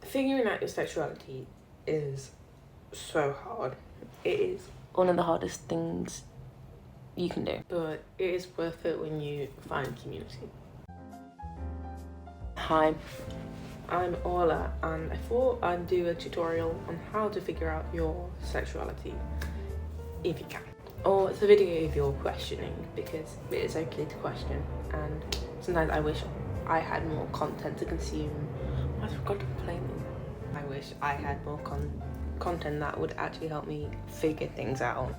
Figuring out your sexuality is so hard. It is one of the hardest things you can do, but it is worth it when you find community. Hi, I'm Orla, and I thought I'd do a tutorial on how to figure out your sexuality if you can. Or it's a video if you're questioning, because it is okay to question, and sometimes I wish I had more content to consume. I forgot to complaining. I wish I had more content that would actually help me figure things out,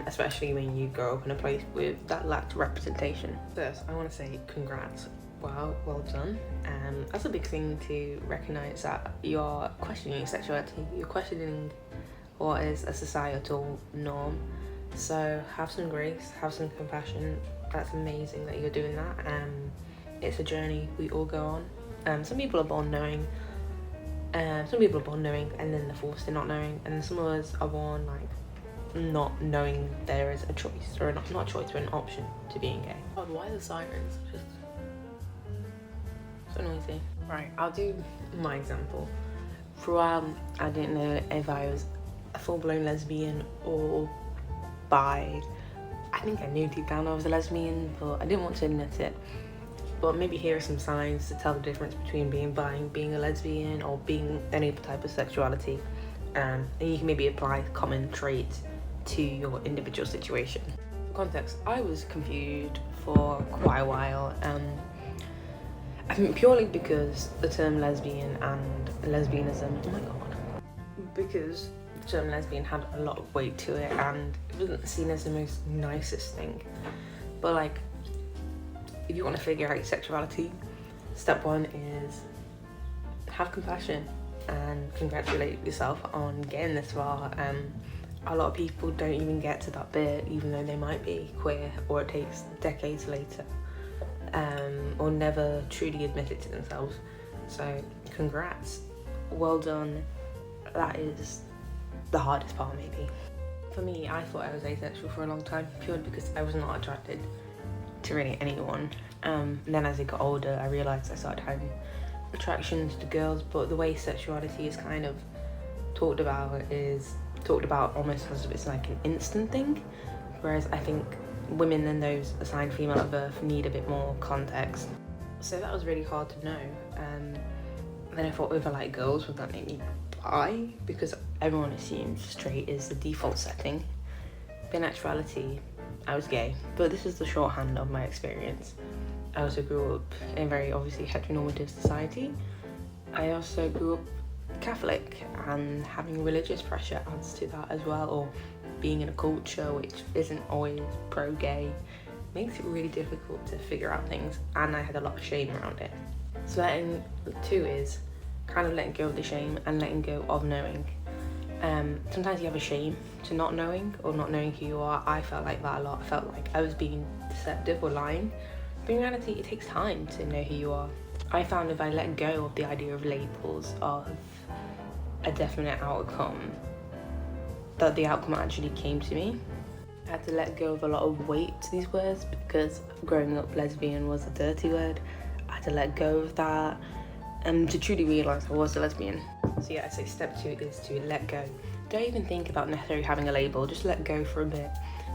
especially when you grow up in a place with that lacked representation. First, I want to say congrats. Wow, well done. That's a big thing to recognise, that you're questioning sexuality, you're questioning what is a societal norm. So have some grace, have some compassion. That's amazing that you're doing that. It's a journey we all go on. Some people are born knowing, and then they're forced to not knowing, and some of us are born like not knowing there is a choice, or not a choice, but an option to being gay. God, why are the sirens just so noisy? Right, I'll do my example. For a while, I didn't know if I was a full-blown lesbian or bi. I think I knew deep down I was a lesbian, but I didn't want to admit it. But maybe here are some signs to tell the difference between being bi and being a lesbian, or being any type of sexuality. And you can maybe apply common traits to your individual situation. For context, I was confused for quite a while. I think purely because the term lesbian and lesbianism, oh my god, because the term lesbian had a lot of weight to it, and it wasn't seen as the most nicest thing. But like, if you want to figure out your sexuality, step one is have compassion and congratulate yourself on getting this far. A lot of people don't even get to that bit, even though they might be queer, or it takes decades later, or never truly admit it to themselves. So congrats, well done. That is the hardest part, maybe. For me, I thought I was asexual for a long time, purely because I was not attracted to really anyone. And then as I got older, I realised I started having attractions to girls, but the way sexuality is kind of talked about almost as if it's like an instant thing, whereas I think women and those assigned female at birth need a bit more context. So that was really hard to know. And then I thought, if I like girls, would that make me bi? Because everyone assumes straight is the default setting. But in actuality, I was gay, but this is the shorthand of my experience. I also grew up in a very obviously heteronormative society. I also grew up Catholic, and having religious pressure adds to that as well, or being in a culture which isn't always pro-gay makes it really difficult to figure out things, and I had a lot of shame around it. So letting two is kind of letting go of the shame and letting go of knowing. Sometimes you have a shame to not knowing, or not knowing who you are. I felt like that a lot. I felt like I was being deceptive or lying, but in reality it takes time to know who you are. I found if I let go of the idea of labels, of a definite outcome, that the outcome actually came to me. I had to let go of a lot of weight to these words, because growing up lesbian was a dirty word. I had to let go of that and to truly realise I was a lesbian. So yeah, I'd say step two is to let go. Don't even think about necessarily having a label, just let go for a bit.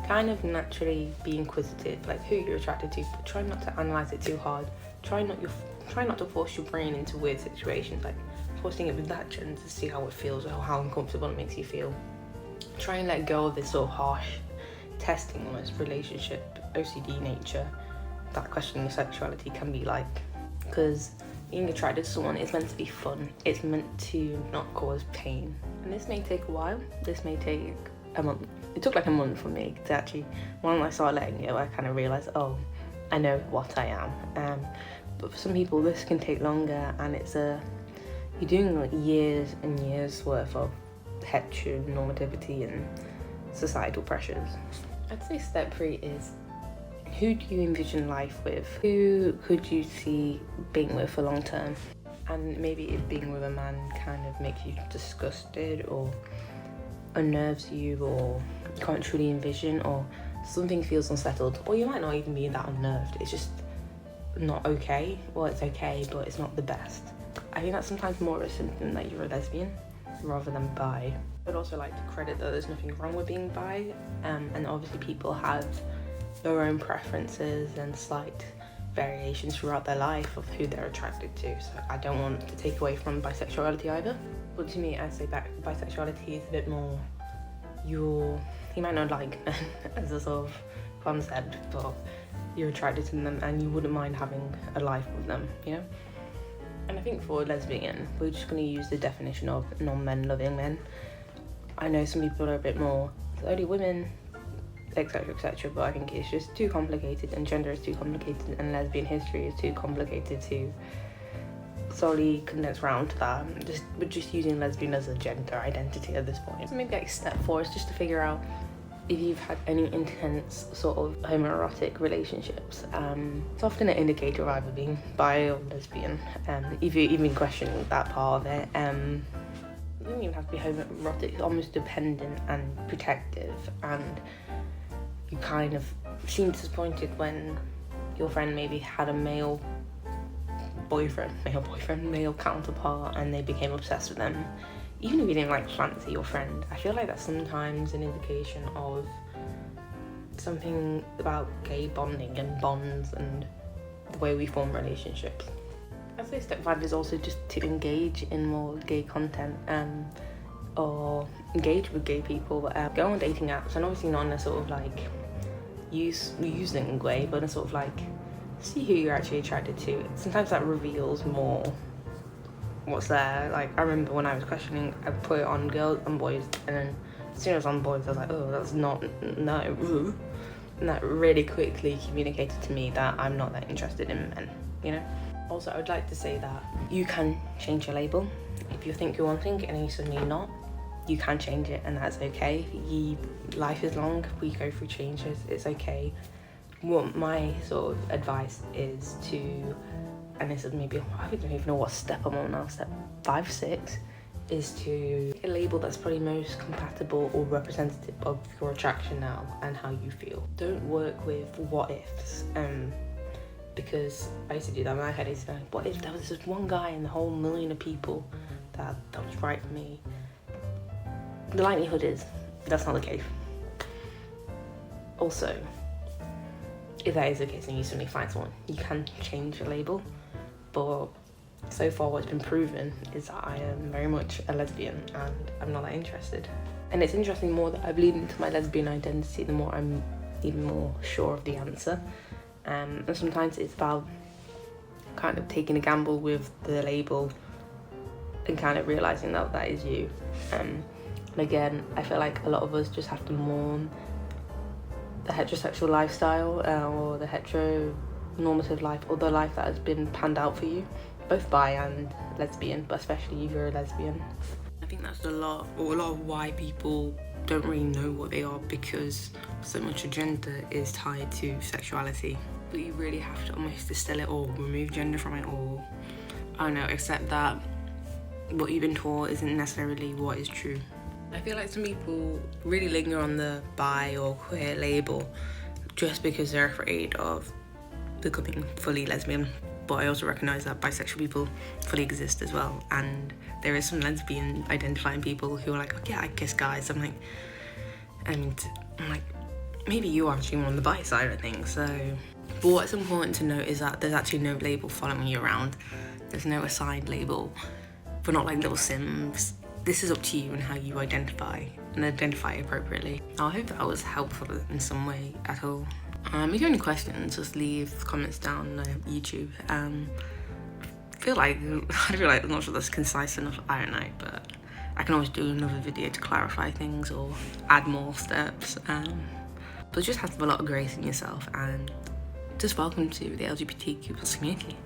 Kind of naturally be inquisitive, like who you're attracted to, but try not to analyse it too hard. Try not to force your brain into weird situations, like forcing it with that gender to see how it feels, or how uncomfortable it makes you feel. Try and let go of this sort of harsh, testing almost relationship, OCD nature that questioning your sexuality can be like. Because being attracted to someone is meant to be fun. It's meant to not cause pain. And this may take a while. This may take a month. It took like a month for me to actually, when I started letting go, I kind of realised, oh, I know what I am. But for some people, this can take longer, and you're doing like years and years worth of heteronormativity and societal pressures. I'd say step three is, who do you envision life with? Who could you see being with for long term? And maybe if being with a man kind of makes you disgusted, or unnerves you, or you can't truly envision, or something feels unsettled, or you might not even be that unnerved, it's just not okay. Well, it's okay, but it's not the best. I think that's sometimes more of a symptom that you're a lesbian rather than bi. I'd also like to credit that there's nothing wrong with being bi, and obviously people have their own preferences and slight variations throughout their life of who they're attracted to, so I don't want to take away from bisexuality either. But to me, I'd say bisexuality is a bit more, you might not like men as a sort of concept, but you're attracted to them and you wouldn't mind having a life with them, you know? And I think for lesbian, we're just going to use the definition of non-men loving men. I know some people are a bit more, it's only women, etc, etc, but I think it's just too complicated, and gender is too complicated, and lesbian history is too complicated to solely condense around to that. We're just using lesbian as a gender identity at this point. So maybe like step 4 is just to figure out if you've had any intense sort of homoerotic relationships. It's often an indicator of either being bi or lesbian, if you're even questioning that part of it. It doesn't even have to be homoerotic, it's almost dependent and protective, and you kind of seem disappointed when your friend maybe had a male counterpart and they became obsessed with them. Even if you didn't like fancy your friend, I feel like that's sometimes an indication of something about gay bonding and bonds and the way we form relationships. I'd say step 5 is also just to engage in more gay content, or engage with gay people, go on dating apps, and obviously not in a sort of like using way, but in a sort of like see who you're actually attracted to. Sometimes that reveals more what's there. Like I remember when I was questioning, I put it on girls and boys, and then as soon as on boys I was like, oh, that's not, no, and that really quickly communicated to me that I'm not that interested in men, you know? Also, I would like to say that you can change your label. If you think you're one thing and you're suddenly not, you can change it, and that's okay. Life is long, we go through changes, it's okay. What my sort of advice is to, and this is maybe, I don't even know what step I'm on now, step 5, 6, is to get a label that's probably most compatible or representative of your attraction now and how you feel. Don't work with what ifs, because I used to do that in my head. It's like, what if there was just one guy in the whole million of people that was right for me? The likelihood is that's not the case. Also, if that is the case and you suddenly find someone, you can change your label, but so far what's been proven is that I am very much a lesbian and I'm not that interested. And it's interesting, more that I've leaned into my lesbian identity, the more I'm even more sure of the answer. And sometimes it's about kind of taking a gamble with the label and kind of realising that that is you. And again, I feel like a lot of us just have to mourn the heterosexual lifestyle, or the heteronormative life, or the life that has been panned out for you, both bi and lesbian, but especially if you're a lesbian. I think that's a lot of why people don't really know what they are, because so much of gender is tied to sexuality. But you really have to almost distill it or remove gender from it, or I don't know, accept that what you've been taught isn't necessarily what is true. I feel like some people really linger on the bi or queer label just because they're afraid of becoming fully lesbian. But I also recognise that bisexual people fully exist as well, and there is some lesbian identifying people who are like, oh yeah, I kiss guys. I'm like, maybe you are actually more on the bi side of things. So, but what's important to note is that there's actually no label following you around. There's no assigned label. We're not like little Sims. This is up to you and how you identify, and identify appropriately. I hope that was helpful in some way at all. If you have any questions, just leave comments down on YouTube. I feel like I'm not sure that's concise enough, I don't know, but I can always do another video to clarify things or add more steps. But just have a lot of grace in yourself, and just welcome to the LGBTQ+ community.